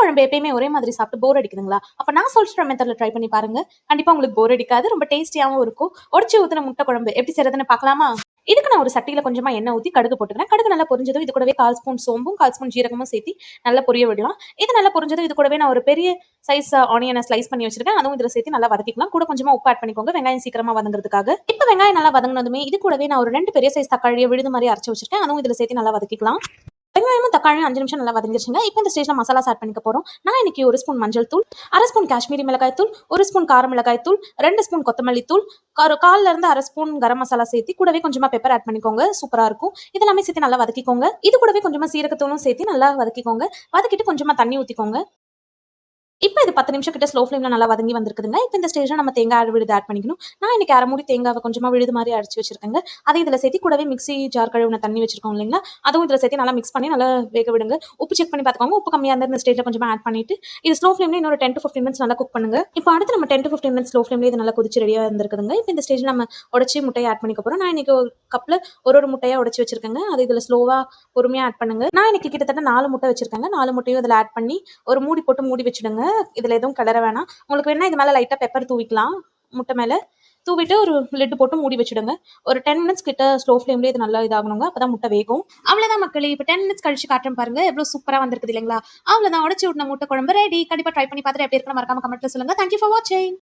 குழம்பு எப்பயுமே ஒரே மாதிரி சாப்பிட்டு போர் அடிக்குதுங்களா? அப்ப நான் சொல்ற மெத்தட்ல ட்ரை பண்ணி பாருங்க. கண்டிப்பா உங்களுக்கு போர் அடிக்காது. ரொம்ப டேஸ்டியாவும் இருக்கும். உடைச்சு ஊத்துன முட்டை குழம்பு எப்படி செய்றதுன்னு பார்க்கலாமா? இதுக்கு நான் ஒரு சட்டியில கொஞ்சமா எண்ணெய் ஊத்தி கடுகு போட்டுக்கிறேன். கடுகு நல்லா பொரிஞ்சதும் இது கூடவே 1/4 ஸ்பூன் சோம்பும், 1/4 ஸ்பூன் ஜீரகமும் சேர்த்து நல்லா பொரிய விடலாம். இது நல்லா பொரிஞ்சதும் இது கூடவே நான் ஒரு பெரிய சைஸ் ஆனியன ஸ்லைஸ் பண்ணி வச்சிருக்கேன். அதுவும் இதுல சேர்த்து நல்லா வதக்கிக்கலாம். கூட கொஞ்சமா உப்பு ஆட் பண்ணிக்கோங்க. வெங்காயம் சீக்கிரமா வதங்குறதுக்காக. இப்ப வெங்காயம் நல்லா வதங்குனதுமே இது கூடவே நான் ஒரு 2 பெரிய சைஸ் தக்காளிய விழுது மாரி அரைச்சு வச்சிருக்கேன். அதுவும் இதுல சேர்த்து நல்லா வதக்கிக்கலாம். வெங்காயமும் தக்காளியும் 5 நிமிஷம் நல்லா வதங்கிருச்சுங்க. இப்போ இந்த ஸ்டேஜ்ல மசாலாஸ் ஆட் பண்ணிக்க போறோம். நான் இன்னைக்கு 1 ஸ்பூன் மஞ்சள் தூள், 1/2 ஸ்பூன் காஷ்மீரி மிளகாய் தூள், 1 ஸ்பூன் கார மிளகாய் தூள், 2 ஸ்பூன் கொத்தமல்லி தூள், 1/4ல இருந்து 1/2 ஸ்பூன் கரம் மசாலா சேர்த்து கூடவே கொஞ்சமா பெப்பர் ஆட் பண்ணிக்கோங்க. சூப்பரா இருக்கும். இதெல்லாமே சேர்த்து நல்லா வதக்கிக்கோங்க. இது கூடவே கொஞ்சமா சீரகத்தூளும் சேர்த்து நல்லா வதக்கிக்கோங்க. வதக்கிட்டு கொஞ்சமா தண்ணி ஊத்திக்கோங்க. இப்ப இது 10 நிமிஷம் கிட்ட ஸ்லோ ஃப்ளேம்ல நல்லா வதங்கி வந்திருக்குதுங்க. இப்ப இந்த ஸ்டேஜ்ல நம்ம தேங்காய் விழுது ஆட் பண்ணிக்கணும். நான் இன்னைக்கு 1/2 மூடி தேங்காவ கொஞ்சமா விழுது மாரி அரைச்சு வச்சிருக்கேங்க. அதை இதுல சேர்த்து கூடவே மிக்ஸி ஜார் கழுவுன தண்ணி வச்சிருக்கோம் இல்லைங்களா? அதுவும் இதுல சேர்த்து நல்லா மிக்ஸ் பண்ணி நல்லா வேக விடுங்க. உப்பு செக் பண்ணி பார்த்துக்கோங்க. உப்பு கம்மியா இருந்தா இந்த ஸ்டேஜ்ல கொஞ்சமா ஆட் பண்ணிட்டு, இது ஸ்லோ ஃப்ளேம்ல இன்னொரு 10 to 15 மினிட்ஸ் நல்லா குக் பண்ணுங்க. இப்போ அடுத்து நம்ம 10 to 15 மினிட்ஸ் ஸ்லோ ஃப்ளேம்ல இது நல்லா கொதிச்சு ரெடியா இருந்திருக்குதுங்க. இப்ப இந்த ஸ்டேஜ்ல நம்ம உடைச்சு முட்டைய ஆட் பண்ணிக்க போறோம். நான் இன்னைக்கு ஒரு கப்ல ஒரு முட்டையா உடைச்சு வச்சிருக்கேங்க. அது இதுல ஸ்லோவா பொறுமையா ஆட் பண்ணுங்க. நான் இன்னைக்கு கிட்டத்தட்ட 4 முட்டை வச்சிருக்கேங்க. 4 முட்டையும் இதுல ஆட் பண்ணி ஒரு மூடி போட்டு மூடி வச்சுடுங்க. இதுல எதுவும் கிளற வேணாம். உங்களுக்கு வேணா இது மேல லைட்டா பெப்பர் தூவிக்கலாம். முட்டை மேல தூவிட்டு ஒரு லிட் போட்டு மூடி வச்சுடுங்க. ஒரு 10 மினிட்ஸ் கிட்ட ஸ்லோ ஃப்ளேம்லயே இது நல்லா இதாகணுங்க. அப்பதான் முட்டை வேகும். அவ்வளவுதான் மக்களே. இப்போ 10 மினிட்ஸ் கழிச்சு காட்டுறேன் பாருங்க. எவ்வளவு சூப்பரா வந்திருக்குது இல்லைங்களா? அவ்வளவுதான், உடைச்சு விட்டுன முட்டை குழம்பு ரெடி. கண்டிப்பா ட்ரை பண்ணி பார்த்துட்டு எப்படி இருக்குன்னு மறக்காம கமெண்ட்ல சொல்லுங்க. தேங்க்யூ ஃபார் வாட்சிங்.